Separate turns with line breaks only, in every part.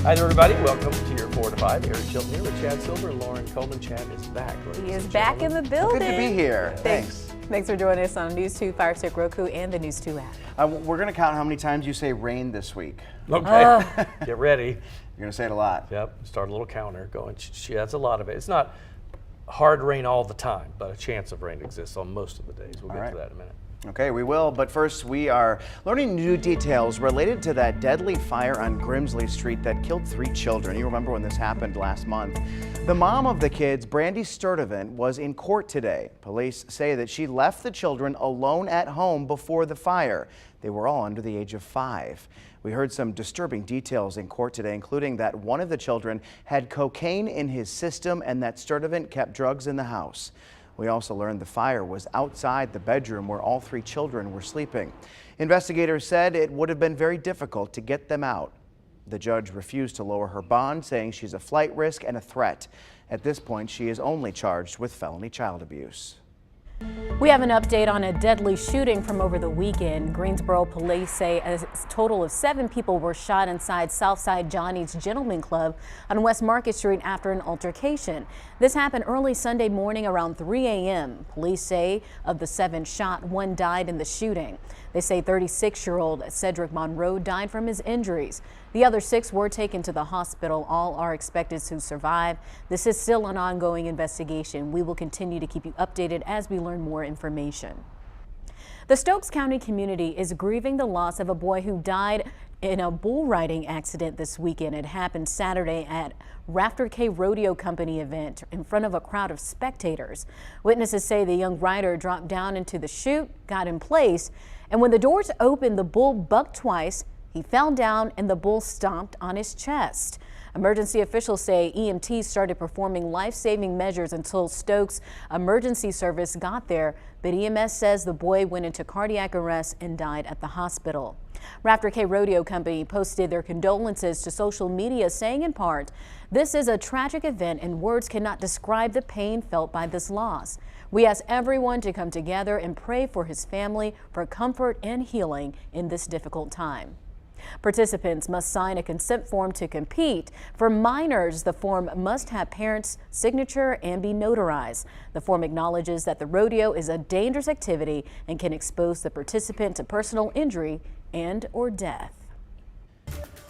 Hi there, everybody. Welcome to your 4 to 5. Eric Chilton here with Chad Silver. Lauren Coleman. Chad is back.
He is back in the building.
Good to be here. Thanks.
Thanks for joining us on News 2, Fire Stick, Roku, and the News 2 app.
We're going to count how many times you say rain this week.
Okay. Get ready.
You're going to say it a lot.
Yep. Start a little counter going. That's a lot of it. It's not hard rain all the time, but a chance of rain exists on most of the days. We'll get to that in a minute.
Okay, we will, but first we are learning new details related to that deadly fire on Grimsley Street that killed 3 children. You remember when this happened last month. The mom of the kids, Brandi Sturdivant, was in court today. Police say that she left the children alone at home before the fire. They were all under the age of 5. We heard some disturbing details in court today, including that one of the children had cocaine in his system and that Sturdivant kept drugs in the house. We also learned the fire was outside the bedroom where all 3 children were sleeping. Investigators said it would have been very difficult to get them out. The judge refused to lower her bond, saying she's a flight risk and a threat. At this point, she is only charged with felony child abuse.
We have an update on a deadly shooting from over the weekend. Greensboro police say a total of 7 people were shot inside Southside Johnny's Gentleman Club on West Market Street after an altercation. This happened early Sunday morning around 3 a.m. Police say of the 7 shot, 1 died in the shooting. They say 36-year-old Cedric Monroe died from his injuries. The other 6 were taken to the hospital. All are expected to survive. This is still an ongoing investigation. We will continue to keep you updated as we learn more information. The Stokes County community is grieving the loss of a boy who died in a bull riding accident this weekend. It happened Saturday at Rafter K Rodeo Company event in front of a crowd of spectators. Witnesses say the young rider dropped down into the chute, got in place, and when the doors opened, the bull bucked twice. He fell down and the bull stomped on his chest. Emergency officials say EMTs started performing life-saving measures until Stokes Emergency Service got there, but EMS says the boy went into cardiac arrest and died at the hospital. Rafter K Rodeo Company posted their condolences to social media, saying in part, "This is a tragic event and words cannot describe the pain felt by this loss. We ask everyone to come together and pray for his family for comfort and healing in this difficult time." Participants must sign a consent form to compete. For minors, the form must have parents' signature and be notarized. The form acknowledges that the rodeo is a dangerous activity and can expose the participant to personal injury and or death.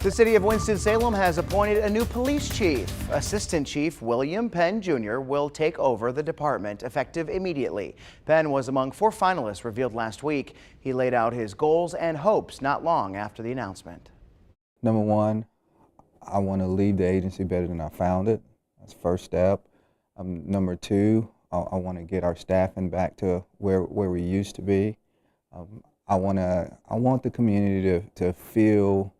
The city of Winston-Salem has appointed a new police chief. Assistant Chief William Penn Jr. will take over the department effective immediately. Penn was among 4 finalists revealed last week. He laid out his goals and hopes not long after the announcement.
Number 1, I want to leave the agency better than I found it. That's the first step. Number 2, I want to get our staffing back to where we used to be. I want the community to feel.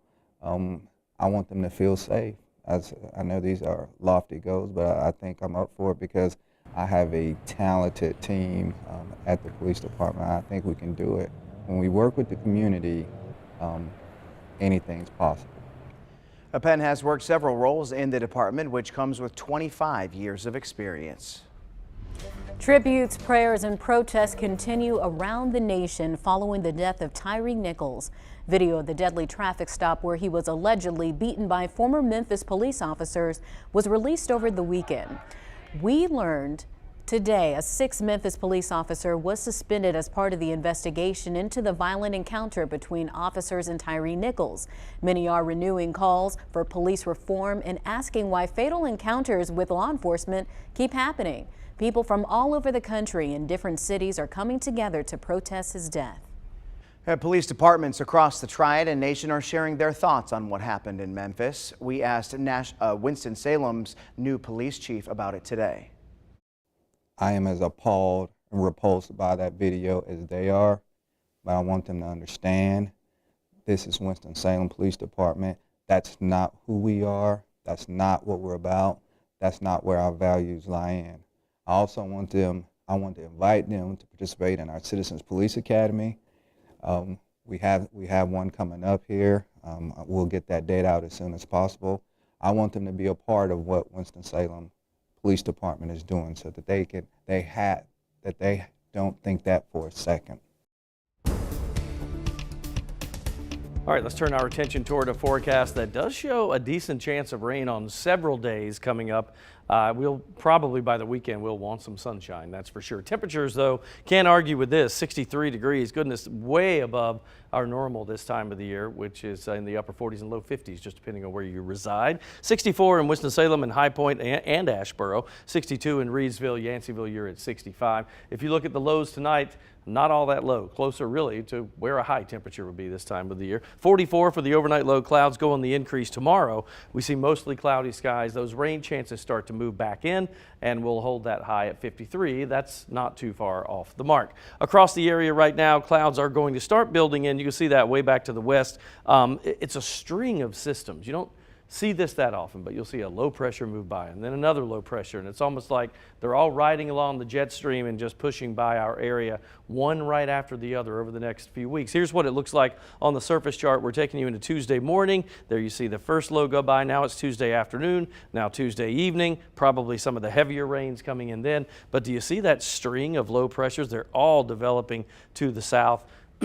I want them to feel safe. I know these are lofty goals, but I think I'm up for it because I have a talented team at the police department. I think we can do it. When we work with the community, anything's possible.
Penn has worked several roles in the department, which comes with 25 years of experience.
Tributes, prayers, and protests continue around the nation following the death of Tyree Nichols. Video of the deadly traffic stop where he was allegedly beaten by former Memphis police officers was released over the weekend. We learned today a 6th Memphis police officer was suspended as part of the investigation into the violent encounter between officers and Tyree Nichols. Many are renewing calls for police reform and asking why fatal encounters with law enforcement keep happening. People from all over the country in different cities are coming together to protest his death.
Police departments across the Triad and nation are sharing their thoughts on what happened in Memphis. We asked Winston-Salem's new police chief about it today.
I am as appalled and repulsed by that video as they are, but I want them to understand this is Winston-Salem Police Department. That's not who we are. That's not what we're about. That's not where our values lie in. I also want to invite them to participate in our Citizens Police Academy. We have one coming up here. We'll get that date out as soon as possible. I want them to be a part of what Winston-Salem Police Department is doing, so that they don't think that for a second.
All right, let's turn our attention toward a forecast that does show a decent chance of rain on several days coming up. We'll probably by the weekend we'll want some sunshine, that's for sure. Temperatures though, can't argue with this, 63 degrees, goodness, way above our normal this time of the year, which is in the upper 40s and low 50s, just depending on where you reside. 64 in Winston-Salem and High Point and Asheboro, 62 in Reedsville, Yanceyville, you're at 65. If you look at the lows tonight, not all that low, closer really to where a high temperature would be this time of the year. 44 for the overnight low, clouds go on the increase tomorrow. We see mostly cloudy skies. Those rain chances start to move back in, and we'll hold that high at 53. That's not too far off the mark. Across the area right now, clouds are going to start building in. You can see that way back to the west. It's a string of systems. You don't see this that often, but you'll see a low pressure move by and then another low pressure, and it's almost like they're all riding along the jet stream and just pushing by our area, one right after the other over the next few weeks. Here's what it looks like on the surface chart. We're taking you into Tuesday morning. There you see the first low go by. Now it's Tuesday afternoon, now Tuesday evening, probably some of the heavier rains coming in then. But do you see that string of low pressures? They're all developing to the south,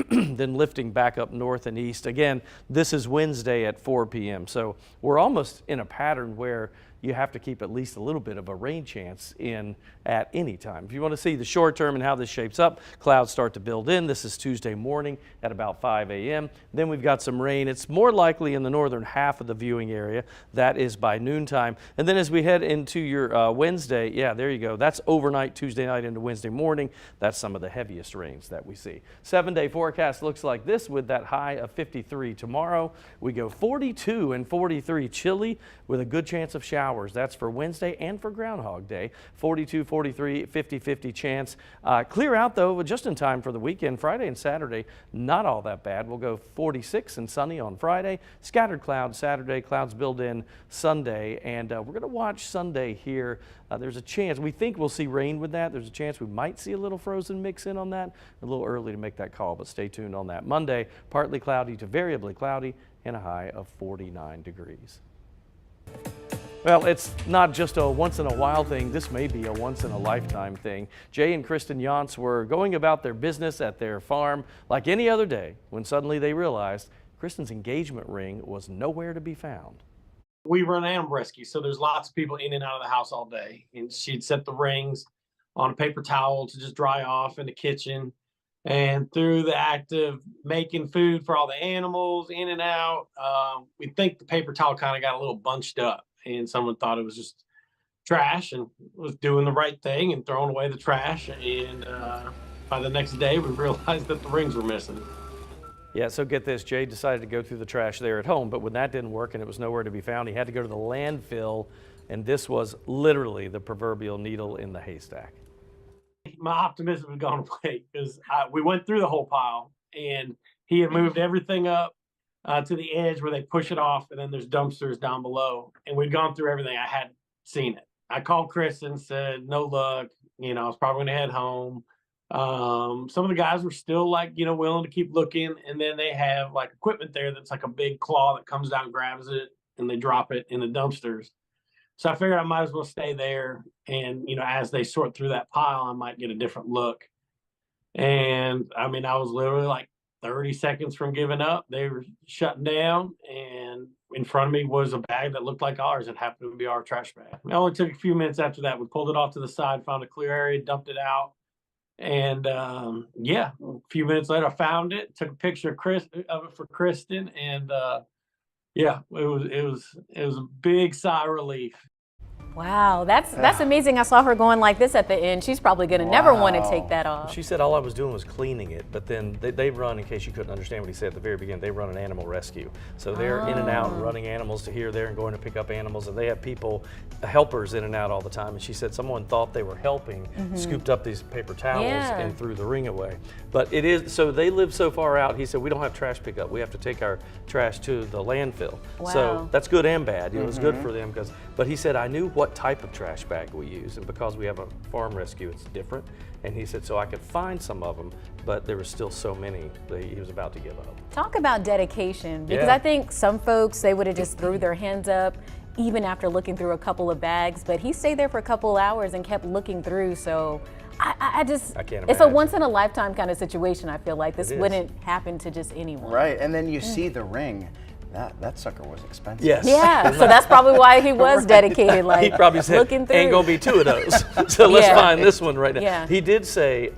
then lifting back up north and east. Again, this is Wednesday at 4 p.m. So we're almost in a pattern where you have to keep at least a little bit of a rain chance in at any time. If you want to see the short term and how this shapes up, clouds start to build in. This is Tuesday morning at about 5 a.m. Then we've got some rain. It's more likely in the northern half of the viewing area. That is by noontime. And then as we head into your Wednesday, yeah, there you go. That's overnight, Tuesday night into Wednesday morning. That's some of the heaviest rains that we see. 7-day forecast looks like this with that high of 53 tomorrow. We go 42 and 43, chilly with a good chance of showers. That's for Wednesday and for Groundhog Day. 42, 43, 50-50 chance. Clear out though, just in time for the weekend. Friday and Saturday, not all that bad. We'll go 46 and sunny on Friday. Scattered clouds Saturday, clouds build in Sunday. And we're going to watch Sunday here. There's a chance, we think we'll see rain with that. There's a chance we might see a little frozen mix in on that. A little early to make that call, but stay tuned on that. Monday, partly cloudy to variably cloudy and a high of 49 degrees. Well, it's not just a once-in-a-while thing. This may be a once-in-a-lifetime thing. Jay and Kristen Yantz were going about their business at their farm like any other day when suddenly they realized Kristen's engagement ring was nowhere to be found.
We run animal rescue, so there's lots of people in and out of the house all day. And she'd set the rings on a paper towel to just dry off in the kitchen. And through the act of making food for all the animals in and out, we think the paper towel kind of got a little bunched up. And someone thought it was just trash and was doing the right thing and throwing away the trash. And by the next day, we realized that the rings were missing.
Yeah, so get this, Jay decided to go through the trash there at home, but when that didn't work and it was nowhere to be found, he had to go to the landfill, and this was literally the proverbial needle in the haystack.
My optimism had gone away because we went through the whole pile, and he had moved everything up to the edge where they push it off, and then there's dumpsters down below. And we'd gone through everything. I hadn't seen it. I called Chris and said, no luck. You know, I was probably going to head home. Some of the guys were still like, you know, willing to keep looking. And then they have like equipment there that's like a big claw that comes down, grabs it, and they drop it in the dumpsters. So I figured I might as well stay there. And, you know, as they sort through that pile, I might get a different look. And I mean, I was literally like 30 seconds from giving up. They were shutting down, and in front of me was a bag that looked like ours. It happened to be our trash bag. It only took a few minutes after that. We pulled it off to the side, found a clear area, dumped it out. And yeah, a few minutes later, I found it, took a picture of it for Kristen, and yeah, it was a big sigh of relief.
Wow, that's amazing. I saw her going like this at the end. She's probably going to never want to take that off.
She said all I was doing was cleaning it, but then they run, in case you couldn't understand what he said at the very beginning, they run an animal rescue. So they're in and out running animals to here, there, and going to pick up animals, and they have people, helpers in and out all the time. And she said someone thought they were helping, scooped up these paper towels and threw the ring away. But it is, so they live so far out, he said, we don't have trash pickup. We have to take our trash to the landfill.
Wow.
So that's good and bad. You know, it's good for them, but he said, I knew what type of trash bag we use, and because we have a farm rescue, it's different. And he said, so I could find some of them, but there were still so many that he was about to give up.
Talk about dedication, because I think some folks, they would have just threw their hands up even after looking through a couple of bags, but he stayed there for a couple hours and kept looking through. So I just,
I can't
it's a
imagine.
once in a lifetime kind of situation. I feel like this
It is.
wouldn't happen to just anyone.
Right, and then you see the ring. That sucker was expensive.
Yes.
Yeah, so that's probably why he was dedicated, like
He probably said,
looking through.
ain't gonna be two of those, so let's
Yeah.
find this one right now.
Yeah.
He did say,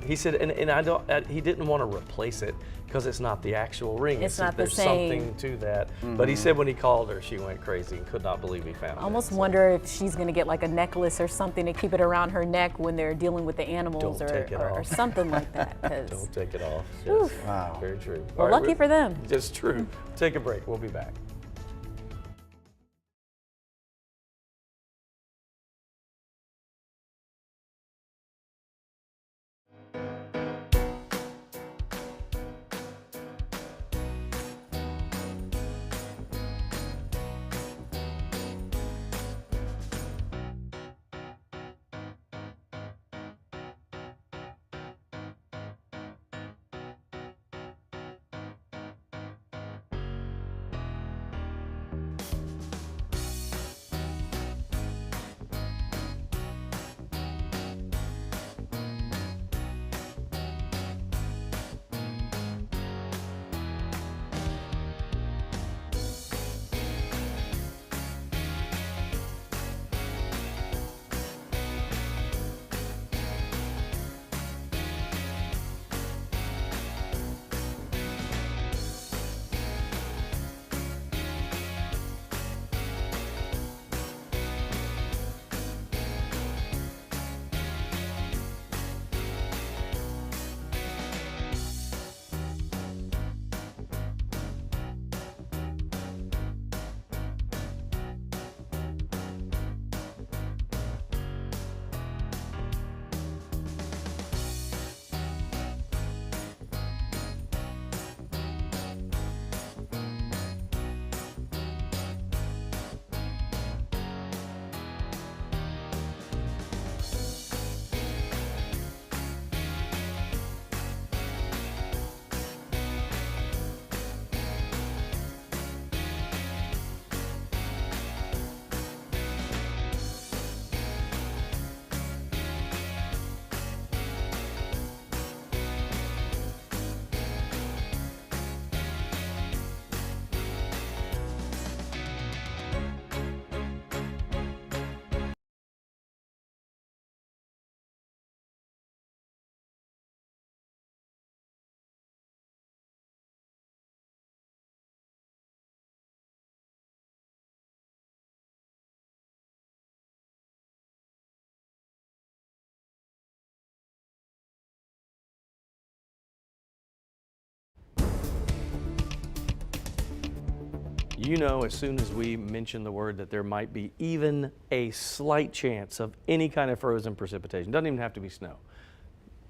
he said, and I don't, he didn't want to replace it because it's not the actual ring.
It's
He said
not the
there's
same.
something to that. But he said when he called her, she went crazy and could not believe he found it.
Almost
So
wonder if she's going to get like a necklace or something to keep it around her neck when they're dealing with the animals
Don't take it
or
off.
something like that. 'cause-
Don't take it off. Yes.
Wow.
Very true.
well,
All right,
lucky for them.
It's true. Take a break. We'll be back. You know, as soon as we mention the word that there might be even a slight chance of any kind of frozen precipitation, doesn't even have to be snow,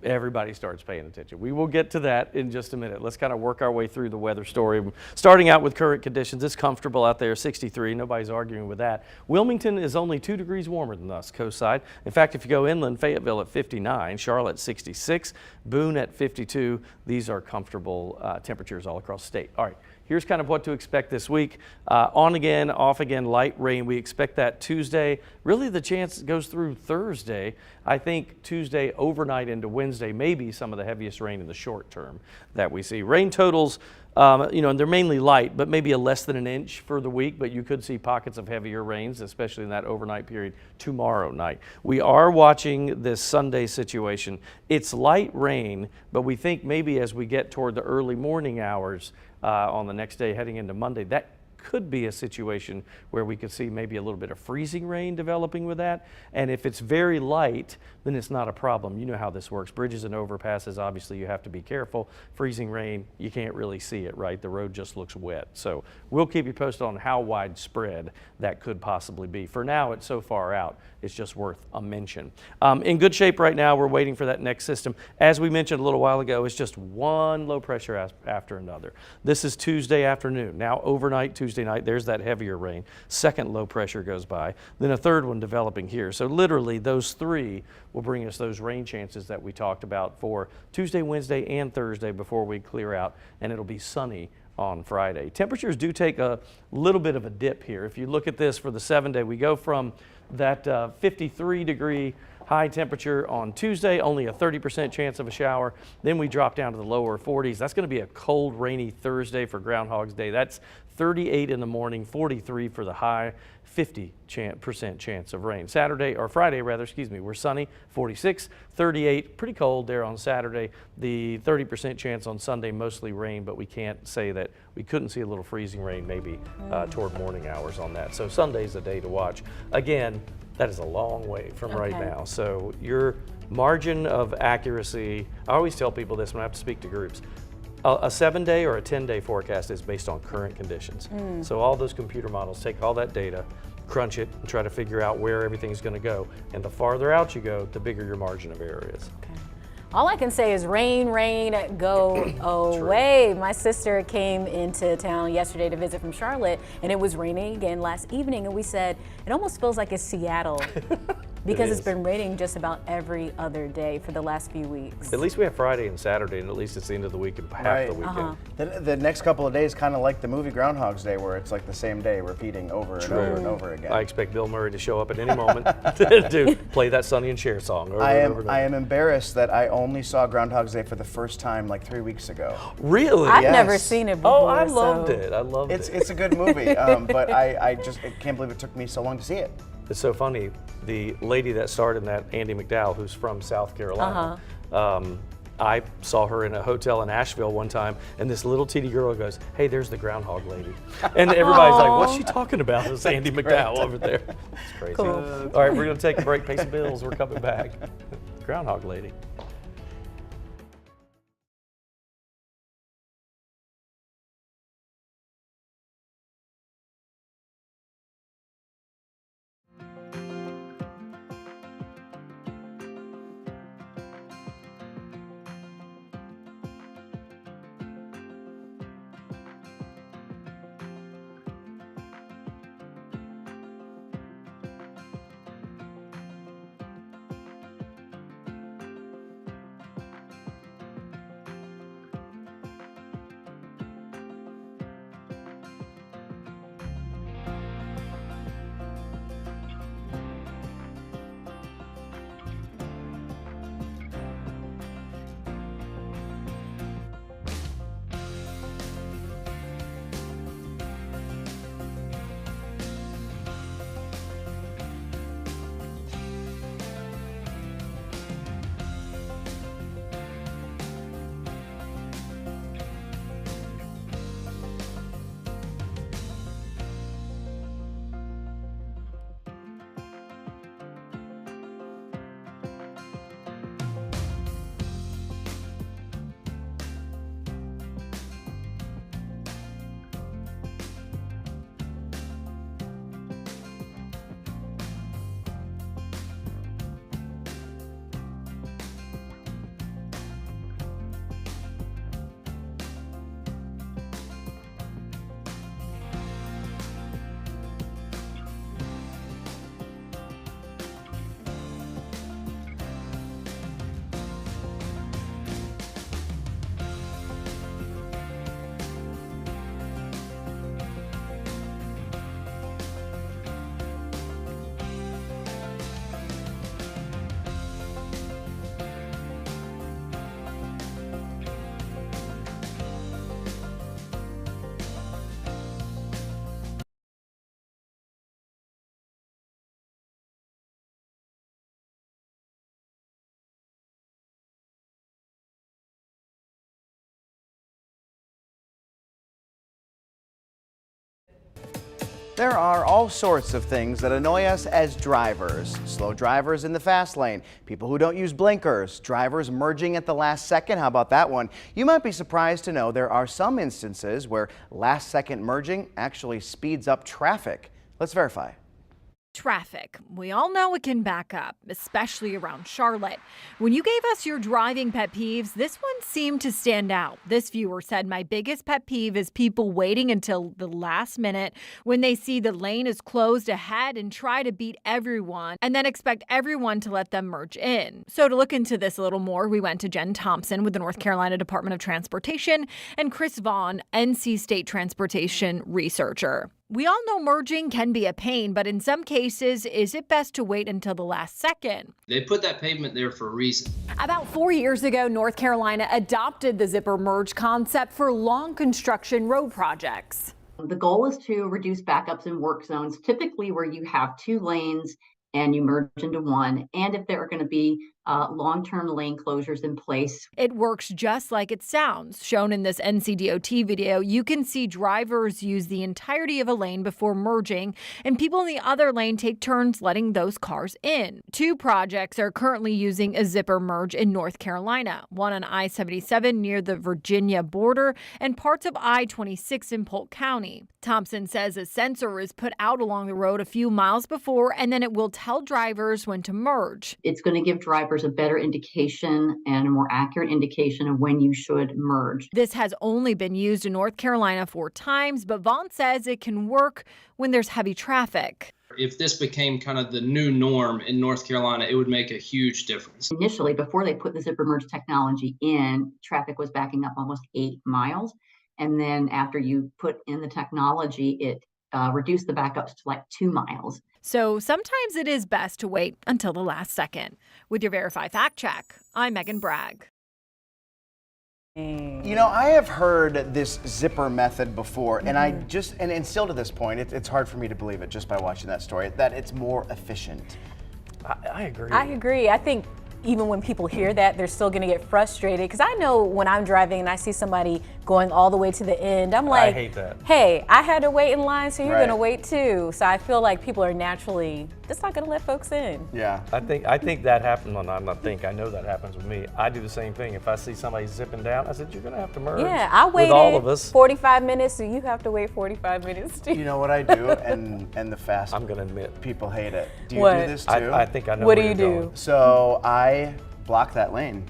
everybody starts paying attention. We will get to that in just a minute. Let's kind of work our way through the weather story. Starting out with current conditions, it's comfortable out there, 63. Nobody's arguing with that. Wilmington is only 2 degrees warmer than us, coast side. In fact, if you go inland, Fayetteville at 59, Charlotte 66, Boone at 52. These are comfortable temperatures all across the state. All right. Here's kind of what to expect this week. On again, off again, light rain. We expect that Tuesday. Really, the chance goes through Thursday. I think Tuesday overnight into Wednesday, maybe some of the heaviest rain in the short term that we see. Rain totals, you know, they're mainly light, but maybe a less than an inch for the week, but you could see pockets of heavier rains, especially in that overnight period tomorrow night. We are watching this Sunday situation. It's light rain, but we think maybe as we get toward the early morning hours, on the next day heading into Monday, that could be a situation where we could see maybe a little bit of freezing rain developing with that. And if it's very light, then it's not a problem. You know how this works. Bridges and overpasses, obviously you have to be careful. Freezing rain, you can't really see it, right? The road just looks wet. So we'll keep you posted on how widespread that could possibly be. For now, it's so far out, it's just worth a mention. In good shape right now, we're waiting for that next system. As we mentioned a little while ago, it's just one low pressure after another. This is Tuesday afternoon. Now overnight, Tuesday night, there's that heavier rain. Second low pressure goes by, then a third one developing here. So literally those three will bring us those rain chances that we talked about for Tuesday, Wednesday, and Thursday before we clear out, and it'll be sunny on Friday. Temperatures do take a little bit of a dip here. If you look at this for the 7-day, we go from that 53-degree high temperature on Tuesday, only a 30% chance of a shower. Then we drop down to the lower 40s. That's going to be a cold, rainy Thursday for Groundhog's Day. That's 38 in the morning, 43 for the high, 50% chance of rain. Saturday, or Friday rather, excuse me, we're sunny, 46, 38, pretty cold there on Saturday. The 30% chance on Sunday, mostly rain, but we can't say that we couldn't see a little freezing rain maybe toward morning hours on that. So Sunday's the day to watch. Again, that is a long way from right now. So your margin of accuracy, I always tell people this when I have to speak to groups, a 7-day or a 10-day forecast is based on current conditions. So all those computer models take all that data, crunch it, and try to figure out where everything's going to go. And the farther out you go, the bigger your margin of error is.
All I can say is rain, rain, go away. My sister came into town yesterday to visit from Charlotte, and it was raining again last evening, and we said, it almost feels like it's Seattle. Because it's been raining just about every other day for the last few weeks.
At least we have Friday and Saturday, and at least it's the end of the week and half the weekend.
The next couple of days, kind of like the movie Groundhog's Day, where it's like the same day repeating over and over and over again.
I expect Bill Murray to show up at any moment to play that Sonny and Cher song over and over.
I am embarrassed that I only saw Groundhog's Day for the first time like 3 weeks ago.
Really?
I've never seen it before.
Oh, I loved it. I loved it.
It's a good movie, but I can't believe it took me so long to see it.
It's so funny. The lady that starred in that, Andie MacDowell, who's from South Carolina, I saw her in a hotel in Asheville one time, and this little teeny girl goes, "Hey, there's the groundhog lady." And everybody's like, "What's she talking about?" It's Andie MacDowell over there. It's crazy.
Cool.
All right, we're going to take a break, pay some bills. We're coming back. Groundhog lady.
There are all sorts of things that annoy us as drivers. Slow drivers in the fast lane, people who don't use blinkers, drivers merging at the last second. How about that one? You might be surprised to know there are some instances where last second merging actually speeds up traffic. Let's verify.
Traffic. We all know it can back up, especially around Charlotte. When you gave us your driving pet peeves, this one seemed to stand out. This viewer said, my biggest pet peeve is people waiting until the last minute when they see the lane is closed ahead and try to beat everyone and then expect everyone to let them merge in. So to look into this a little more, we went to Jen Thompson with the North Carolina Department of Transportation and Chris Vaughn, NC State Transportation researcher. We all know merging can be a pain, but in some cases, is it best to wait until the last second?
They put that pavement there for a reason.
About 4 years ago, North Carolina adopted the zipper merge concept for long construction road projects.
The goal is to reduce backups in work zones, typically where you have 2 lanes and you merge into one, and if there are going to be long-term lane closures in place.
It works just like it sounds. Shown in this NCDOT video, you can see drivers use the entirety of a lane before merging, and people in the other lane take turns letting those cars in. 2 projects are currently using a zipper merge in North Carolina, one on I-77 near the Virginia border and parts of I-26 in Polk County. Thompson says a sensor is put out along the road a few miles before, and then it will tell drivers when to merge.
It's going to give drivers a better indication and a more accurate indication of when you should merge.
This has only been used in North Carolina 4 times, but Vaughn says it can work when there's heavy traffic.
If this became kind of the new norm in North Carolina, it would make a huge difference.
Initially, before they put the zipper merge technology in, traffic was backing up almost 8 miles. And then after you put in the technology, it reduced the backups to like 2 miles.
So sometimes it is best to wait until the last second. With your Verify Fact Check, I'm Megan Bragg.
You know, I have heard this zipper method before, and I just, and still to this point, it's hard for me to believe it just by watching that story, that it's more efficient.
I agree.
I agree. I think even when people hear that, they're still going to get frustrated. Because I know when I'm driving and I see somebody going all the way to the end, I'm like,
I hate that.
Hey, I had to wait in line, so you're
Right.
going to wait too. So I feel like people are naturally just not going to let folks in.
Yeah.
I think that happens. Well, I know that happens with me. I do the same thing. If I see somebody zipping down, I said, you're going to have to merge.
Yeah, I waited
with all of us.
45 minutes, so you have to wait 45 minutes too.
You know what I do, and the fast
I'm going to admit.
people hate it. Do you
What?
do this too?
I think I know
What
where
do you
you're
do?
going.
So I block that lane.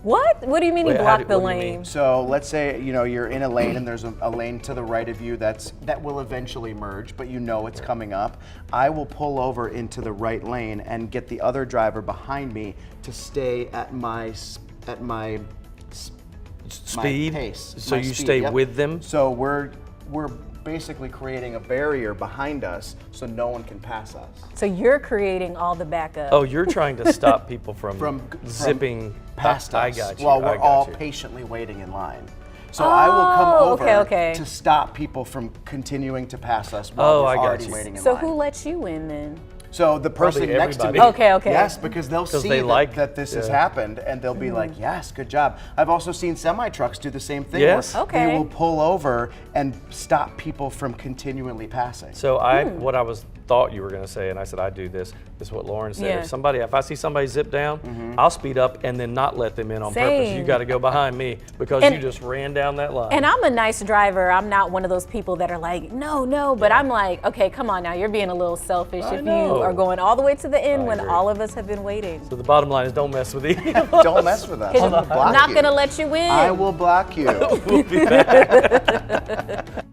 What? What do you mean
Wait,
you
how
block
do-
the
what do you
lane?
mean?
So let's say you're in a lane and there's a lane to the right of you that will eventually merge, but you know it's coming up. I will pull over into the right lane and get the other driver behind me to stay at my
Speed?
pace.
So
my
you
speed,
stay
yep.
with them?
So we're basically creating a barrier behind us so no one can pass us.
So you're creating all the backup.
Oh, you're trying to stop people from zipping
past
I
us
got you.
while
I
we're
got
all
you.
patiently waiting in line. So I will come over
okay.
to stop people from continuing to pass us while
Oh,
we're
I got
already
you.
waiting in
So
line.
who lets you in then?
So the person
Probably
next to me.
everybody.
Okay.
Yes, because they'll
'Cause
see
they like-
that this has
yeah.
happened, and they'll be like, "Yes, good job." I've also seen semi trucks do the same thing.
Yes.
Where
Okay.
They will pull over and stop people from continually passing.
So what I thought you were going to say, and I said I do this. This is what Lauren said.
Yeah.
If I see somebody zip down, I'll speed up and then not let them in on purpose.
Same.
You got to go behind me because
And-
you just ran down that line.
And I'm a nice driver. I'm not one of those people that are like, no, but I'm like, okay, come on now. You're being a little selfish
I
if
know.
you are going all the way to the end
I
when
agree.
all of us have been waiting.
So the bottom line is don't mess with Eve.
Don't mess with us.
'Cause
I'm gonna block
I'm not
you.
going to let you in.
I will block you.
We'll be back.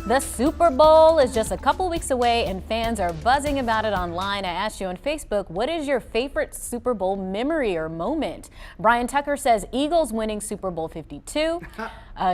The Super Bowl is just a couple weeks away and fans are buzzing about it online. I asked you on Facebook, what is your favorite Super Bowl memory or moment? Brian Tucker says Eagles winning Super Bowl 52.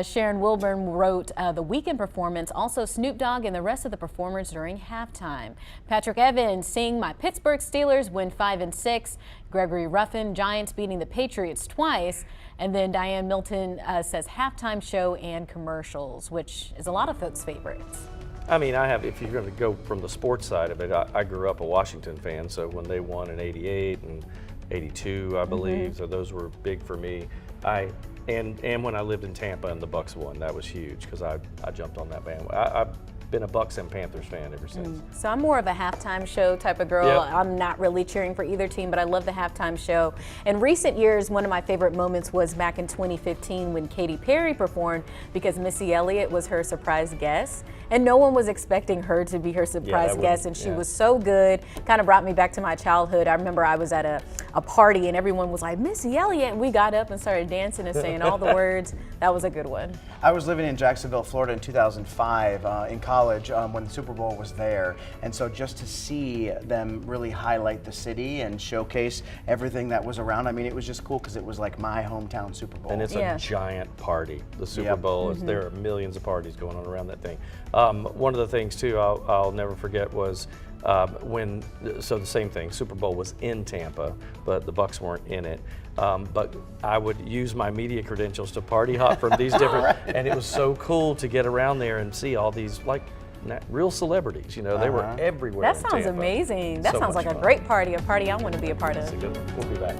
Sharon Wilburn wrote the weekend performance, also Snoop Dogg and the rest of the performers during halftime. Patrick Evans seeing my Pittsburgh Steelers win 5-6. Gregory Ruffin, Giants beating the Patriots twice. And then Diane Milton says halftime show and commercials, which is a lot of folks' favorites.
I mean, if you're going to go from the sports side of it, I grew up a Washington fan, so when they won in '88 and '82, I believe, so those were big for me. And when I lived in Tampa and the Bucks won, that was huge because I jumped on that bandwagon. I've been a Bucks and Panthers fan ever since.
So I'm more of a halftime show type of girl.
Yep.
I'm not really cheering for either team, but I love the halftime show. In recent years, one of my favorite moments was back in 2015 when Katy Perry performed because Missy Elliott was her surprise guest. And no one was expecting her to be her surprise guest, and she was so good. Kind of brought me back to my childhood. I remember I was at a party and everyone was like, Missy Elliott, and we got up and started dancing and saying all the words. That was a good one.
I was living in Jacksonville, Florida in 2005 in college when the Super Bowl was there. And so just to see them really highlight the city and showcase everything that was around, I mean, it was just cool because it was like my hometown Super Bowl.
And it's a giant party. The Super Bowl, there are millions of parties going on around that thing. One of the things too I'll never forget was so the same thing, Super Bowl was in Tampa, but the Bucks weren't in it. But I would use my media credentials to party hop from these different, and it was so cool to get around there and see all these real celebrities. You know, they were everywhere.
That sounds amazing. That sounds like a great party, a party I want to be a part of.
That's a good one. We'll be back.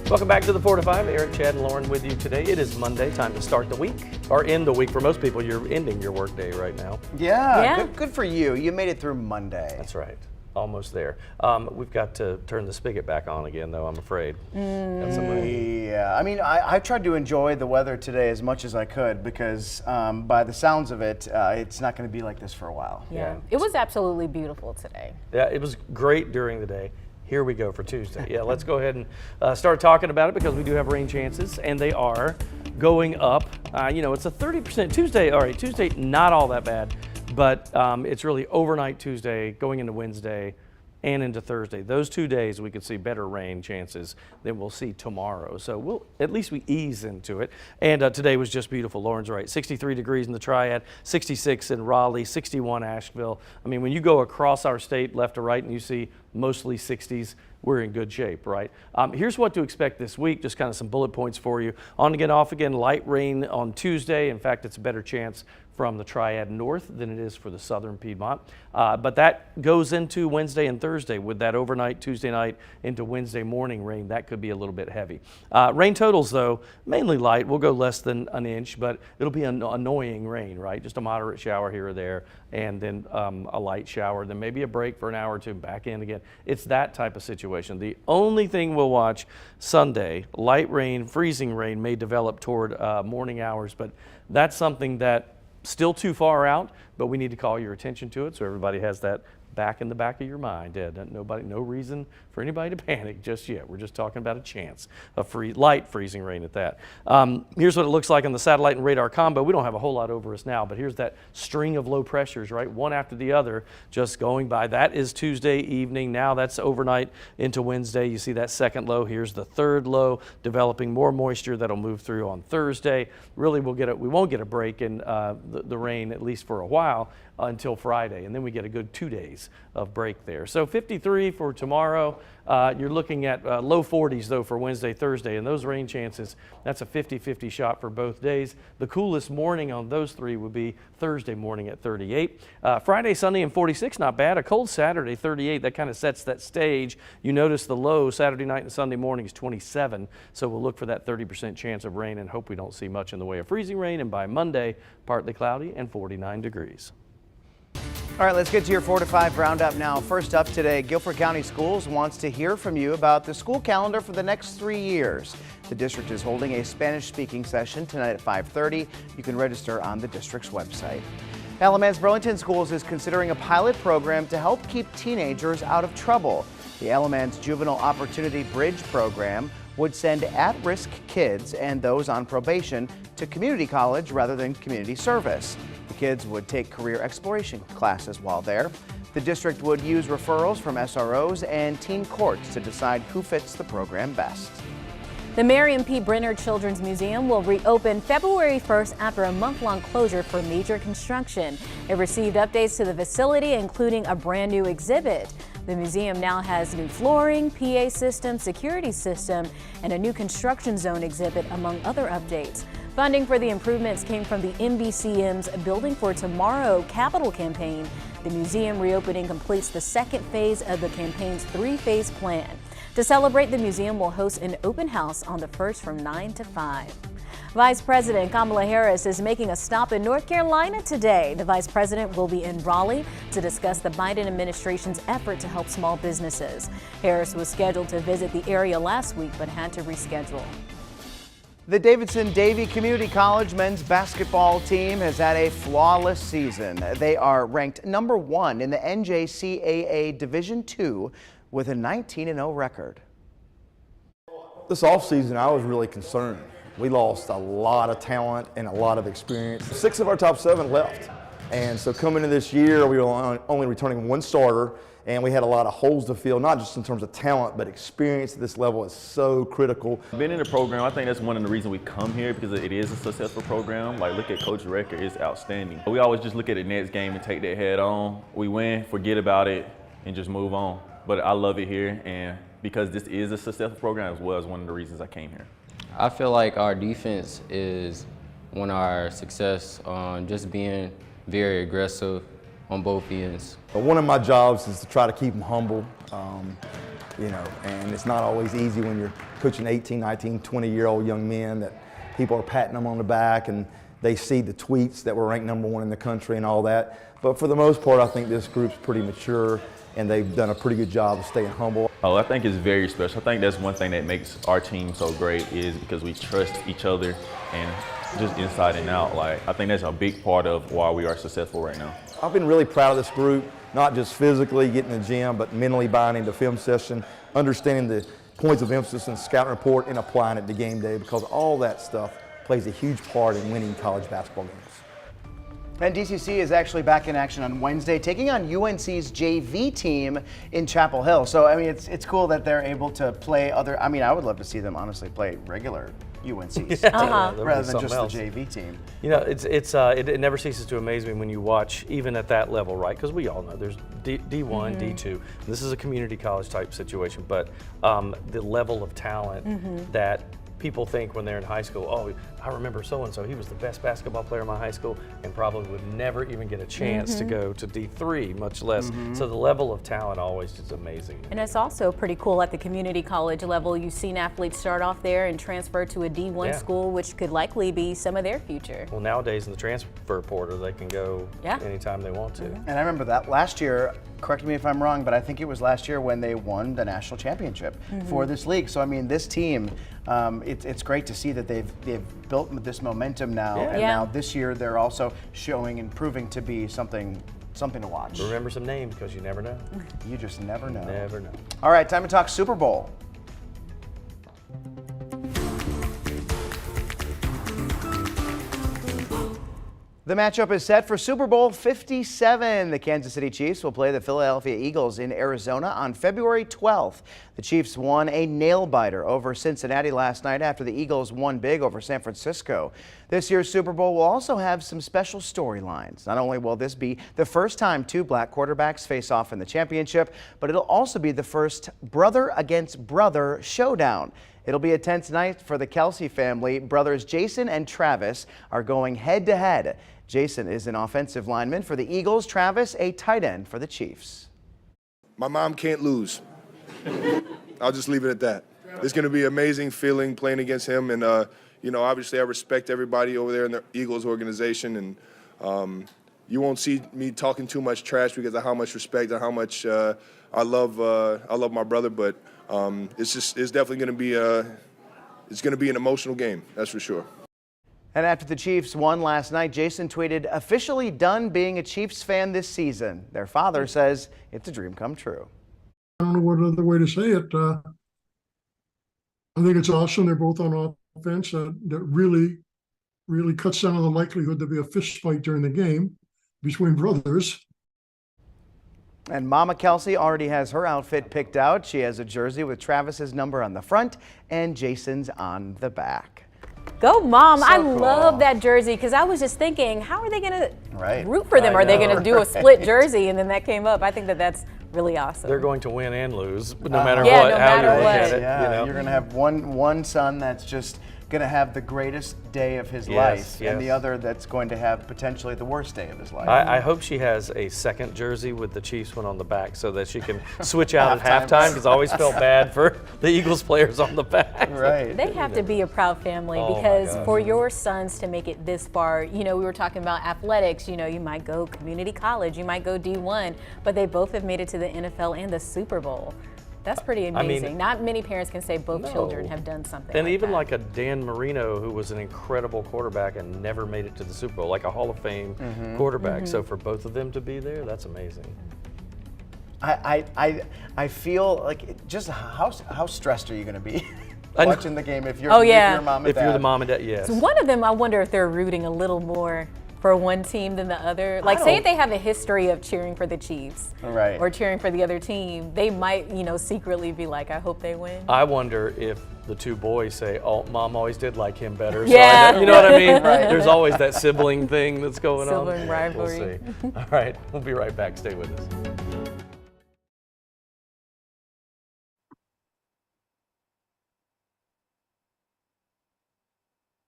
Welcome back to the 4 to 5. Eric, Chad, and Lauren with you today. It is Monday, time to start the week, or end the week. For most people, you're ending your work day right now.
Yeah. Good for you. You made it through Monday.
That's right. almost there. We've got to turn the spigot back on again, though, I'm afraid.
Yeah, I mean, I tried to enjoy the weather today as much as I could because by the sounds of it, it's not going to be like this for a while.
Yeah, it was absolutely beautiful today.
Yeah, it was great during the day. Here we go for Tuesday. Yeah, let's go ahead and start talking about it because we do have rain chances, and they are going up. You know, it's a 30% Tuesday. All right, Tuesday, not all that bad, but it's really overnight Tuesday going into Wednesday and into Thursday. Those 2 days we could see better rain chances than we'll see tomorrow. So at least we ease into it. And today was just beautiful. Lauren's right. 63 degrees in the Triad, 66 in Raleigh, 61 Asheville. I mean, when you go across our state left to right and you see mostly 60s, we're in good shape, right? Here's what to expect this week, just kind of some bullet points for you. On again, off again, light rain on Tuesday. In fact, it's a better chance from the Triad North than it is for the southern Piedmont. But that goes into Wednesday and Thursday with that overnight Tuesday night into Wednesday morning rain. That could be a little bit heavy. Rain totals, though, mainly light. We'll go less than an inch, but it'll be an annoying rain, right? Just a moderate shower here or there, and then a light shower, then maybe a break for an hour or two, back in again. It's that type of situation. The only thing we'll watch Sunday, light rain, freezing rain may develop toward morning hours, but that's something that still too far out, but we need to call your attention to it so everybody has that back in the back of your mind. No reason for anybody to panic just yet. We're just talking about a chance of light freezing rain at that. Here's what it looks like on the satellite and radar combo. We don't have a whole lot over us now, but here's that string of low pressures, right? One after the other, just going by. That is Tuesday evening. Now that's overnight into Wednesday. You see that second low. Here's the third low, developing more moisture that'll move through on Thursday. Really, we won't get a break in the rain, at least for a while, until Friday, and then we get a good 2 days of break there. So 53 for tomorrow. You're looking at low 40s, though, for Wednesday, Thursday, and those rain chances, that's a 50-50 shot for both days. The coolest morning on those three would be Thursday morning at 38. Friday, Sunday, and 46, not bad. A cold Saturday, 38. That kind of sets that stage. You notice the low Saturday night and Sunday morning is 27, so we'll look for that 30% chance of rain and hope we don't see much in the way of freezing rain, and by Monday, partly cloudy and 49 degrees.
All right, let's get to your 4 to 5 roundup now. First up today, Guilford County Schools wants to hear from you about the school calendar for the next 3 years. The district is holding a Spanish-speaking session tonight at 5:30. You can register on the district's website. Alamance Burlington Schools is considering a pilot program to help keep teenagers out of trouble. The Alamance Juvenile Opportunity Bridge program would send at-risk kids and those on probation to community college rather than community service. The kids would take career exploration classes while there. The district would use referrals from SROs and teen courts to decide who fits the program best.
The Marion P. Brenner Children's Museum will reopen February 1st after a month-long closure for major construction. It received updates to the facility, including a brand new exhibit. The museum now has new flooring, PA system, security system, and a new construction zone exhibit, among other updates. Funding for the improvements came from the MBCM's Building for Tomorrow capital campaign. The museum reopening completes the second phase of the campaign's three-phase plan. To celebrate, the museum will host an open house on the 1st from 9 to 5. Vice President Kamala Harris is making a stop in North Carolina today. The vice president will be in Raleigh to discuss the Biden administration's effort to help small businesses. Harris was scheduled to visit the area last week but had to reschedule.
The Davidson-Davie Community College men's basketball team has had a flawless season. They are ranked number 1 in the NJCAA Division II with a 19-0 record.
This offseason, I was really concerned. We lost a lot of talent and a lot of experience. 6 of our top 7 left. And so coming into this year, we were only returning 1 starter, and we had a lot of holes to fill, not just in terms of talent, but experience at this level is so critical.
Being in the program, I think that's one of the reasons we come here, because it is a successful program. Like, look at Coach Record, it's outstanding. We always just look at the next game and take that head on. We win, forget about it, and just move on. But I love it here, and because this is a successful program as well, is one of the reasons I came here.
I feel like our defense is one of our success on just being very aggressive on both ends.
One of my jobs is to try to keep them humble, and it's not always easy when you're coaching 18, 19, 20-year-old young men that people are patting them on the back and they see the tweets that we're ranked #1 in the country and all that. But for the most part, I think this group's pretty mature, and they've done a pretty good job of staying humble.
Oh, I think it's very special. I think that's one thing that makes our team so great is because we trust each other and just inside and out. Like, I think that's a big part of why we are successful right now.
I've been really proud of this group, not just physically getting in the gym, but mentally buying into film session, understanding the points of emphasis in the scouting report and applying it to game day, because all that stuff plays a huge part in winning college basketball games.
And DCC is actually back in action on Wednesday, taking on UNC's JV team in Chapel Hill. So, I mean, it's cool that they're able to play other, I mean, I would love to see them honestly play regular UNC's rather than just the JV team.
You know, it never ceases to amaze me when you watch, even at that level, right? Because we all know there's D1, D2. This is a community college type situation, but the level of talent that people think when they're in high school, oh, I remember so-and-so, he was the best basketball player in my high school, and probably would never even get a chance to go to D3, much less. So the level of talent always is amazing.
And it's also pretty cool at the community college level. You've seen athletes start off there and transfer to a D1 school, which could likely be some of their future.
Well, nowadays in the transfer portal, they can go anytime they want to.
And I remember that last year, correct me if I'm wrong, but I think it was last year when they won the national championship for this league. So, I mean, this team, it's great to see that they've built this momentum now, and now this year they're also showing and proving to be something to watch.
Remember some names, because you never know.
You just never know.
Never know.
All right, time to talk Super Bowl. The matchup is set for Super Bowl 57. The Kansas City Chiefs will play the Philadelphia Eagles in Arizona on February 12th. The Chiefs won a nail-biter over Cincinnati last night after the Eagles won big over San Francisco. This year's Super Bowl will also have some special storylines. Not only will this be the first time two black quarterbacks face off in the championship, but it'll also be the first brother against brother showdown. It'll be a tense night for the Kelsey family. Brothers Jason and Travis are going head-to-head. Jason is an offensive lineman for the Eagles, Travis a tight end for the Chiefs.
My mom can't lose. I'll just leave it at that. It's going to be an amazing feeling playing against him. And, you know, obviously I respect everybody over there in the Eagles organization. And you won't see me talking too much trash because of how much respect and how much I love my brother. But it's definitely going to be an emotional game, that's for sure.
And after the Chiefs won last night, Jason tweeted, "Officially done being a Chiefs fan this season." Their father says it's a dream come true.
I don't know what other way to say it. I think it's awesome. They're both on offense. That really, really cuts down on the likelihood there'll be a fist fight during the game between brothers.
And Mama Kelsey already has her outfit picked out. She has a jersey with Travis's number on the front and Jason's on the back.
Go, Mom. I
cool.
love that jersey, because I was just thinking, how are they going to root for them?
I
Are they
know,
going to do a split jersey? And then that came up. I think that's really awesome.
They're going to win and lose, no matter
no
what, how
matter
you look at it.
Yeah,
You know?
you're going to have one son that's just going to have the greatest day of his life, and the other that's going to have potentially the worst day of his life.
I hope she has a second jersey with the Chiefs one on the back so that she can switch out at halftime, because I always felt bad for the Eagles players on the back.
Right.
They have to be a proud family, because for your sons to make it this far, you know, we were talking about athletics, you know, you might go community college, you might go D1, but they both have made it to the NFL and the Super Bowl. That's pretty amazing.
I mean,
not many parents can say both children have done something
And
like
even
that.
like a Dan Marino, who was an incredible quarterback and never made it to the Super Bowl, like a Hall of Fame quarterback. So for both of them to be there, that's amazing.
I feel like just how stressed are you going to be watching the game if you're if you're mom and dad?
If you're the mom and dad, yes.
So one of them, I wonder if they're rooting a little more for one team than the other. Like, say if they have a history of cheering for the Chiefs, or cheering for the other team, they might, you know, secretly be like, I hope they win.
I wonder if the two boys say, "Oh, Mom always did like him better."
Yeah.
So you know what I mean? There's always that sibling thing that's going on.
Sibling rivalry.
We'll see. All right, we'll be right back. Stay with us.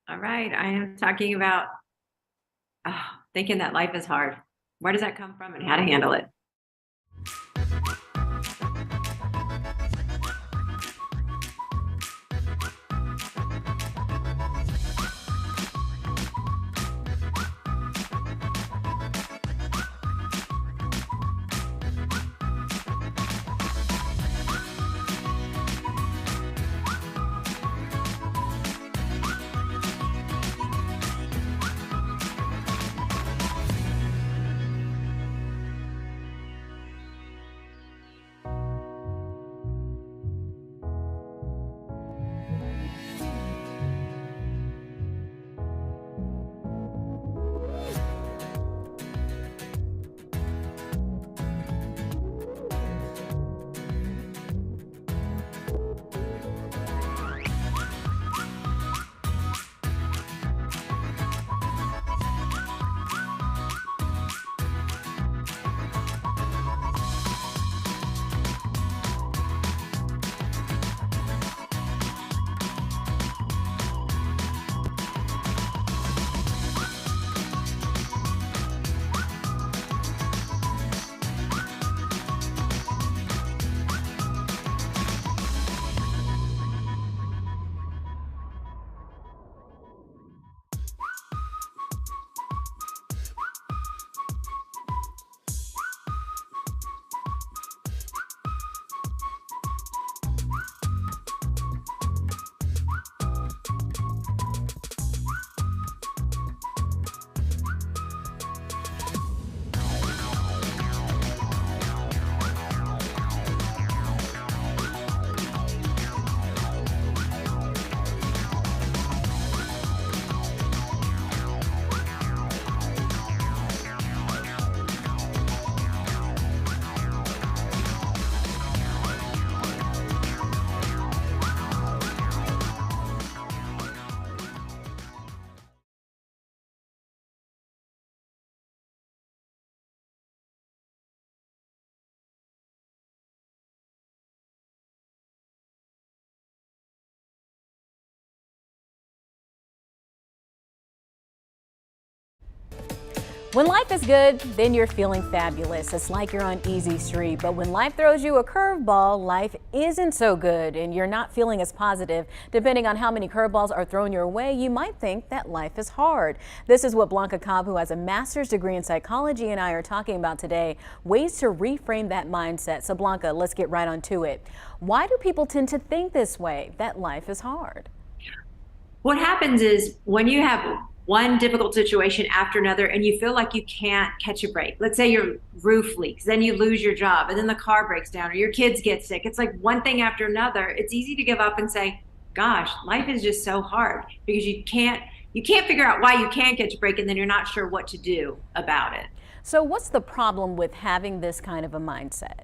All right, I am talking about thinking that life is hard. Where does that come from and how to handle it?
When life is good, then you're feeling fabulous. It's like you're on easy street. But when life throws you a curveball, life isn't so good and you're not feeling as positive. Depending on how many curveballs are thrown your way, you might think that life is hard. This is what Blanca Cobb, who has a master's degree in psychology, and I are talking about today, ways to reframe that mindset. So Blanca, let's get right on to it. Why do people tend to think this way, that life is hard?
What happens is when you have one difficult situation after another and you feel like you can't catch a break. Let's say your roof leaks, then you lose your job, and then the car breaks down or your kids get sick. It's like one thing after another. It's easy to give up and say, gosh, life is just so hard, because you can't figure out why you can't catch a break, and then you're not sure what to do about it.
So what's the problem with having this kind of a mindset?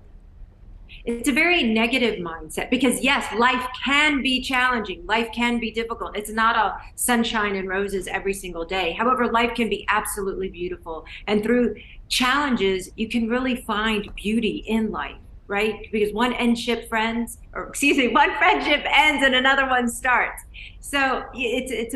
It's a very negative mindset, because yes, life can be challenging. Life can be difficult. It's not all sunshine and roses every single day. However, life can be absolutely beautiful. And through challenges, you can really find beauty in life, right? Because one friendship ends and another one starts. So it's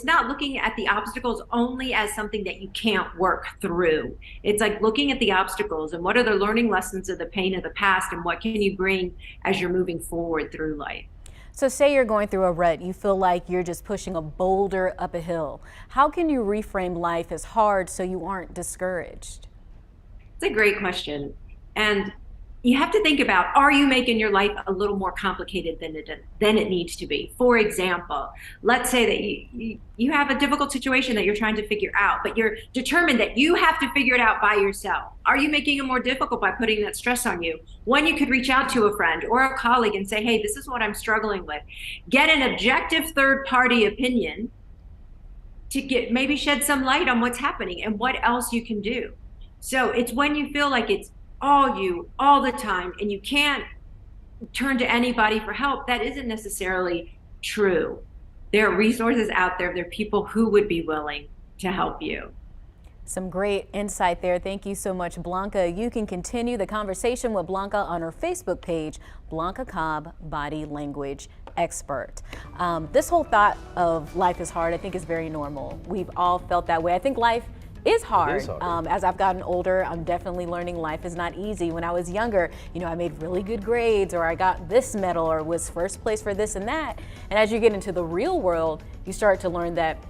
not looking at the obstacles only as something that you can't work through. It's like looking at the obstacles and what are the learning lessons of the pain of the past, and what can you bring as you're moving forward through life.
So say you're going through a rut, you feel like you're just pushing a boulder up a hill. How can you reframe life as hard so you aren't discouraged?
It's a great question. And you have to think about, are you making your life a little more complicated than it needs to be? For example, let's say that you have a difficult situation that you're trying to figure out, but you're determined that you have to figure it out by yourself. Are you making it more difficult by putting that stress on you? When you could reach out to a friend or a colleague and say, hey, this is what I'm struggling with. Get an objective third-party opinion to maybe shed some light on what's happening and what else you can do. So it's when you feel like it's all you all the time and you can't turn to anybody for help, that isn't necessarily true. There are resources out there. There are people who would be willing to help you.
Some great insight there. Thank you so much, Blanca. You can continue the conversation with Blanca on her Facebook page, Blanca Cobb, Body Language Expert. This whole thought of life is hard, I think, is very normal. We've all felt that way. I think life is hard. As I've gotten older, I'm definitely learning life is not easy. When I was younger, I made really good grades, or I got this medal, or was first place for this and that. And as you get into the real world, you start to learn that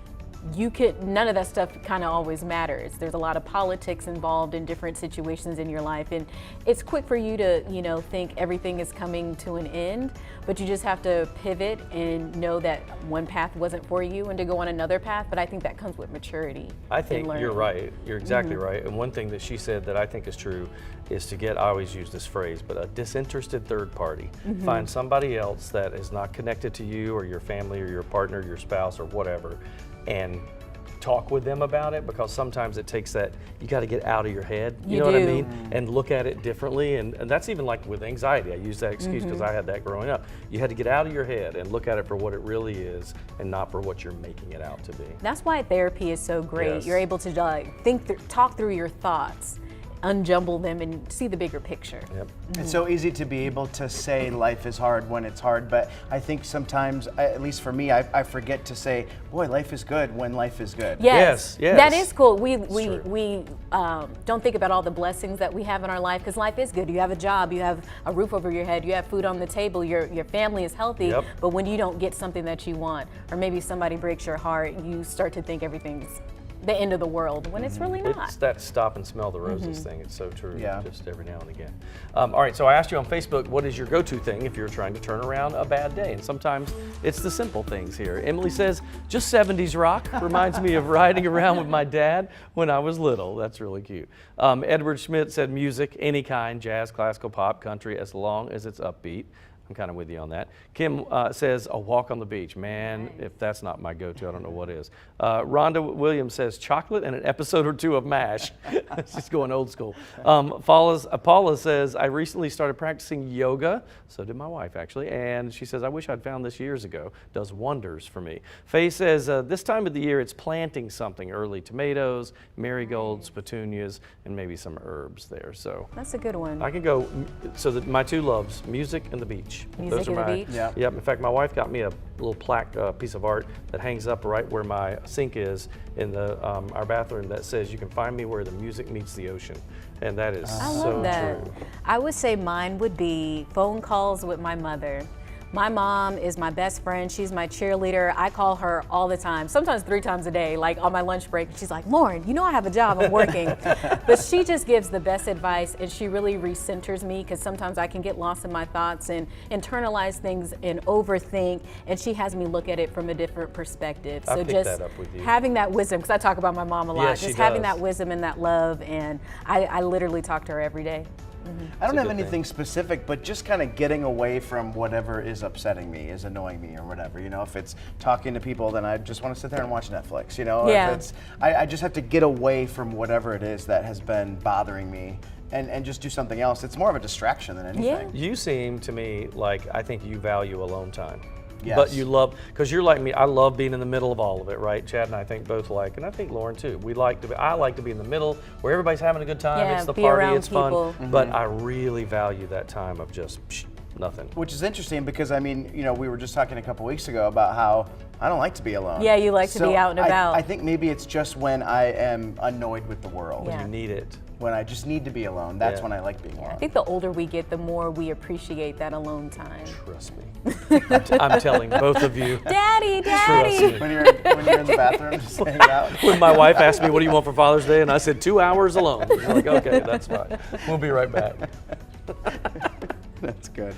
none of that stuff kind of always matters. There's a lot of politics involved in different situations in your life, and it's quick for you to, think everything is coming to an end, but you just have to pivot and know that one path wasn't for you and to go on another path. But I think that comes with maturity.
I think you're right. You're exactly right. And one thing that she said that I think is true is to get, I always use this phrase, but a disinterested third party. Find somebody else that is not connected to you or your family or your partner, your spouse, or whatever, and talk with them about it, because sometimes it takes that, you got to get out of your head, you know what I mean, and look at it differently. And that's even like with anxiety. I use that excuse because I had that growing up. You had to get out of your head and look at it for what it really is and not for what you're making it out to be.
That's why therapy is so great.
Yes.
You're able to talk through your thoughts, unjumble them, and see the bigger picture.
Yep.
It's so easy to be able to say life is hard when it's hard, but I think sometimes, at least for me, I forget to say, boy, life is good when life is good.
Yes.
Yes.
That is cool. We don't think about all the blessings that we have in our life, because life is good. You have a job, you have a roof over your head, you have food on the table, your family is healthy. But when you don't get something that you want, or maybe somebody breaks your heart, you start to think everything's the end of the world, when it's really not.
It's that stop and smell the roses thing. It's so true, just every now and again. All right, so I asked you on Facebook, what is your go-to thing if you're trying to turn around a bad day? And sometimes it's the simple things here. Emily says, just 70s rock. Reminds me of riding around with my dad when I was little. That's really cute. Edward Schmidt said music, any kind, jazz, classical, pop, country, as long as it's upbeat. I'm kind of with you on that. Kim says, a walk on the beach. Man, if that's not my go-to, I don't know what is. Rhonda Williams says, chocolate and an episode or two of MASH. She's going old school. Paula says, I recently started practicing yoga. So did my wife, actually. And she says, I wish I'd found this years ago. Does wonders for me. Faye says, this time of the year, it's planting something early. Tomatoes, marigolds, petunias, and maybe some herbs there. So
that's a good one.
I can go, so that my two loves, music and the beach. beach.
Music
Those are
at the
my,
beach?
Yeah.
Yep. In fact, my wife got me a little plaque piece of art that hangs up right where my sink is in the our bathroom that says, "You can find me where the music meets the ocean," and that is
I
so
love that.
true.
I would say mine would be phone calls with my mother. My mom is my best friend. She's my cheerleader. I call her all the time, sometimes 3 times a day, like on my lunch break. She's like, "Lauren, you know I have a job, I'm working." But she just gives the best advice, and she really recenters me, because sometimes I can get lost in my thoughts and internalize things and overthink, and she has me look at it from a different perspective.
I
So
picked
just
that up with you.
having that wisdom, because I talk about my mom a lot,
Yes, she
just having
does.
that wisdom and that love, and I literally talk to her every day.
I don't
a
have
good
anything specific, but just kind of getting away from whatever is upsetting me, is annoying me, or whatever. You know, if it's talking to people, then I just want to sit there and watch Netflix. You know,
Yeah.
if it's, I just have to get away from whatever it is that has been bothering me, and just do something else. It's more of a distraction than anything.
You seem to me like I think you value alone time.
Yes.
But you love, because you're like me, I love being in the middle of all of it, right? Chad and I think both like, and I think Lauren too. I like to be in the middle where everybody's having a good time.
Yeah,
It's the
be
party,
around
it's fun.
people.
But I really value that time of just nothing.
Which is interesting because, I mean, you know, we were just talking a couple weeks ago about how I don't like to be alone.
Yeah, you like to be out and about.
I think maybe it's just when I am annoyed with the world.
Yeah.
You need it.
When I just need to be alone, that's
Yeah.
when I like being
I
alone.
think the older we get, the more we appreciate that alone time.
Trust me. I'm telling both of you.
Daddy,
Trust
Daddy.
me.
When you're in the bathroom, just hanging out.
When my wife asked me, "What do you want for Father's Day?" and I said, 2 hours alone. She's like, "Okay, that's fine. We'll be right back."
That's good.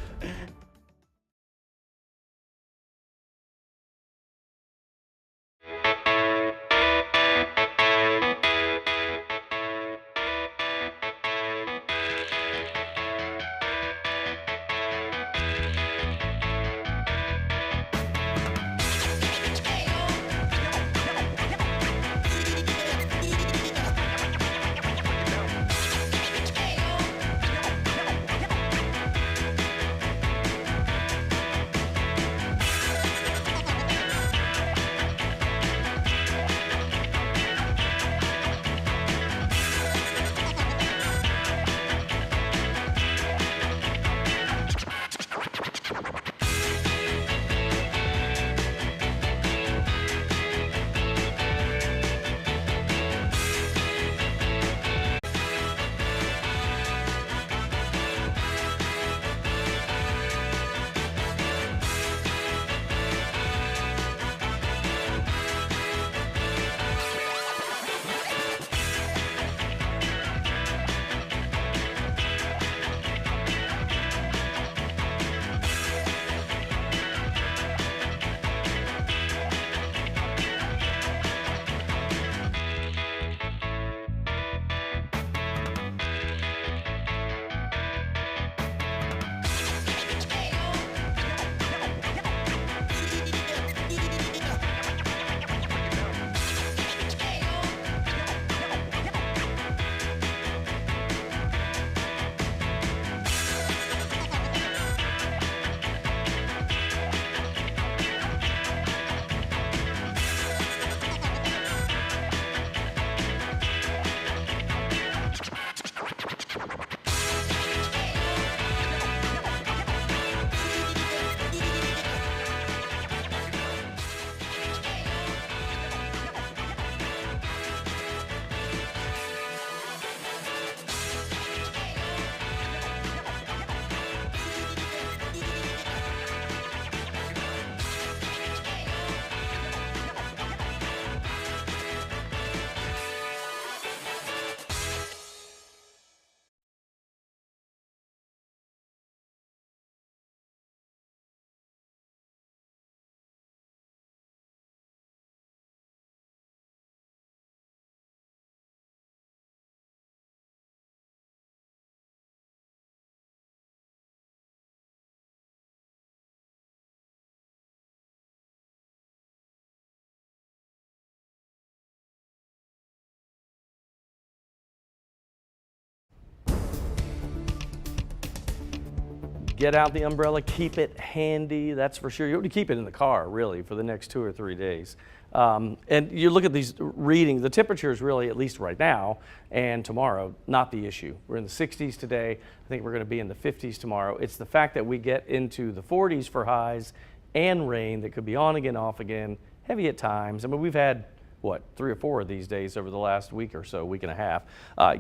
get out the umbrella, keep it handy, that's for sure. You want to keep it in the car, really, for the next 2 or 3 days. And you look at these readings, the temperature is really, at least right now and tomorrow, not the issue. We're in the 60s today. I think we're going to be in the 50s tomorrow. It's the fact that we get into the 40s for highs and rain that could be on again, off again, heavy at times. I mean, we've had, what, 3 or 4 of these days over the last week or so, week and a half.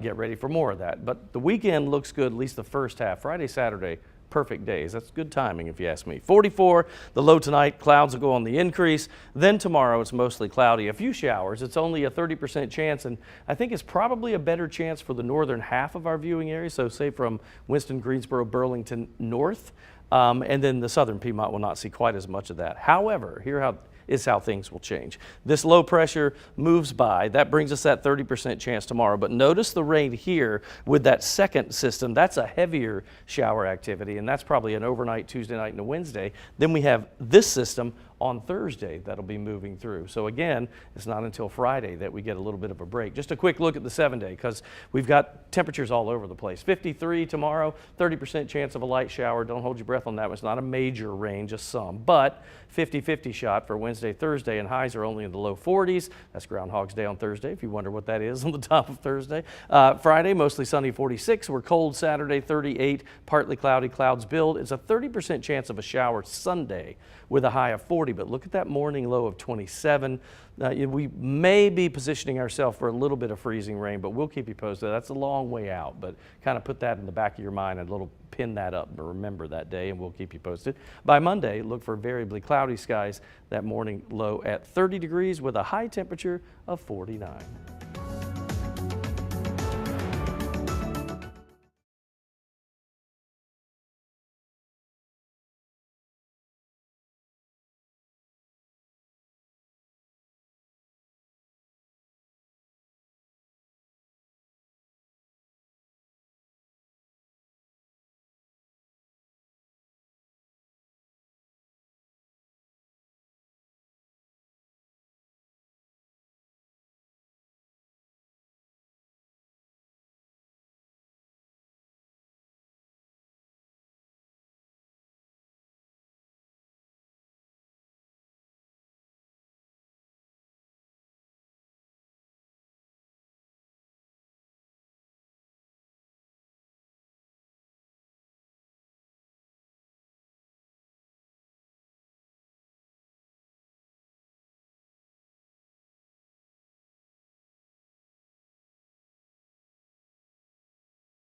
Get ready for more of that. But the weekend looks good, at least the first half. Friday, Saturday, perfect days. That's good timing if you ask me. 44, the low tonight, clouds will go on the increase. Then tomorrow it's mostly cloudy. A few showers. It's only a 30% chance, and I think it's probably a better chance for the northern half of our viewing area, so say from Winston, Greensboro, Burlington north, and then the southern Piedmont will not see quite as much of that. However, here is how things will change. This low pressure moves by. That brings us that 30% chance tomorrow. But notice the rain here with that second system. That's a heavier shower activity, and that's probably an overnight Tuesday night and a Wednesday. Then we have this system on Thursday that'll be moving through. So again, it's not until Friday that we get a little bit of a break. Just a quick look at the 7-day, because we've got temperatures all over the place. 53 tomorrow, 30% chance of a light shower. Don't hold your breath on that one. It's not a major rain, just some. But 50-50 shot for Wednesday, Thursday, and highs are only in the low 40s. That's Groundhog's Day on Thursday, if you wonder what that is on the top of Thursday. Friday, mostly sunny, 46. We're cold Saturday, 38. Partly cloudy, clouds build. It's a 30% chance of a shower Sunday with a high of 40. But look at that morning low of 27. We may be positioning ourselves for a little bit of freezing rain, but we'll keep you posted. That's a long way out, but kind of put that in the back of your mind and pin that up, but remember that day, and we'll keep you posted. By Monday, look for variably cloudy skies. That morning low at 30 degrees with a high temperature of 49.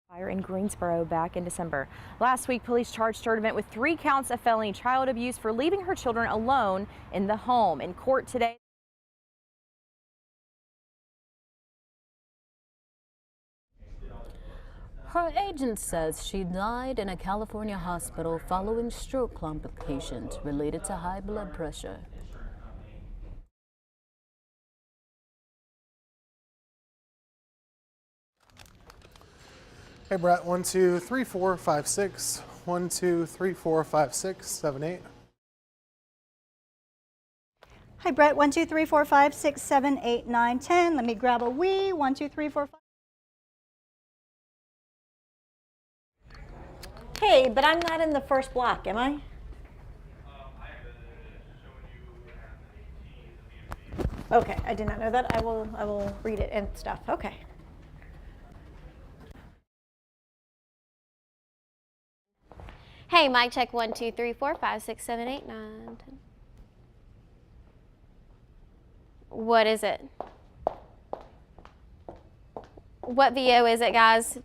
Fire in Greensboro back in December. Last week, police charged Sturdivant with 3 counts of felony child abuse for leaving her children alone in the home. In court today,
Her agent says she died in a California hospital following stroke complications related to high blood pressure.
Hey Brett, 1, 2, 3, 4, 5, 6. 1, 2, 3, 4, 5, 6, 7, 8.
Hi Brett, 1, 2, 3, 4, 5, 6, 7, 8, 9, 10. Let me grab a wee. 1, 2, 3, 4, 5. Hey, but I'm not in the first block, am I? Okay, I did not know that. I will read it and stuff. Okay.
Hey, mic check 1, 2, 3, 4, 5, 6, 7, 8, 9, 10. What is it? What VO is it, guys?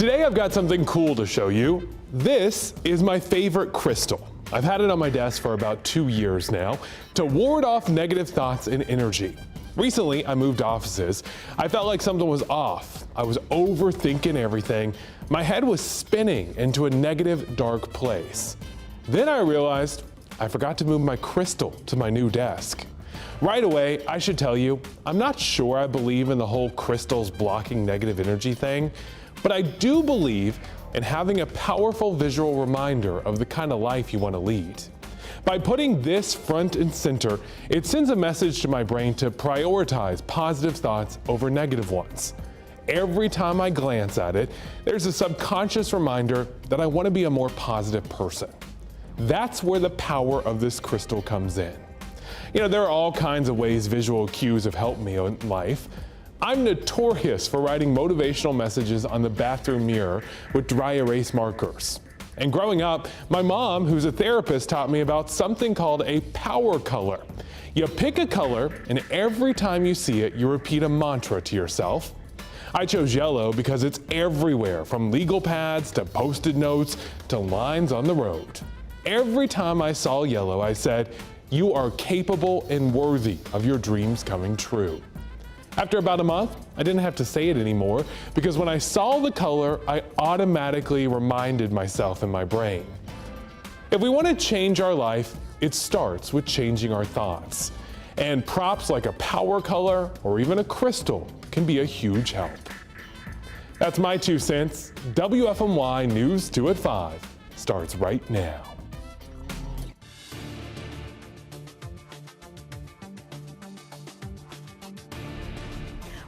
Today I've got something cool to show you. This is my favorite crystal. I've had it on my desk for about 2 years now to ward off negative thoughts and energy. Recently, I moved offices. I felt like something was off. I was overthinking everything. My head was spinning into a negative, dark place. Then I realized I forgot to move my crystal to my new desk. Right away, I should tell you, I'm not sure I believe in the whole crystals blocking negative energy thing, but I do believe in having a powerful visual reminder of the kind of life you want to lead. By putting this front and center, it sends a message to my brain to prioritize positive thoughts over negative ones. Every time I glance at it, there's a subconscious reminder that I want to be a more positive person. That's where the power of this crystal comes in. You know, there are all kinds of ways visual cues have helped me in life. I'm notorious for writing motivational messages on the bathroom mirror with dry erase markers. And growing up, my mom, who's a therapist, taught me about something called a power color. You pick a color, and every time you see it, you repeat a mantra to yourself. I chose yellow because it's everywhere, from legal pads to Post-it notes to lines on the road. Every time I saw yellow, I said, "You are capable and worthy of your dreams coming true." After about a month, I didn't have to say it anymore because when I saw the color, I automatically reminded myself in my brain. If we want to change our life, it starts with changing our thoughts. And props like a power color or even a crystal can be a huge help. That's my 2 cents. WFMY News 2 at 5 starts right now.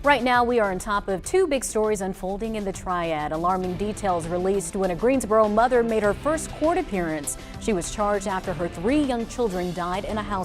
Right now, we are on top of 2 big stories unfolding in the Triad. Alarming details released when a Greensboro mother made her first court appearance. She was charged after her 3 young children died in a house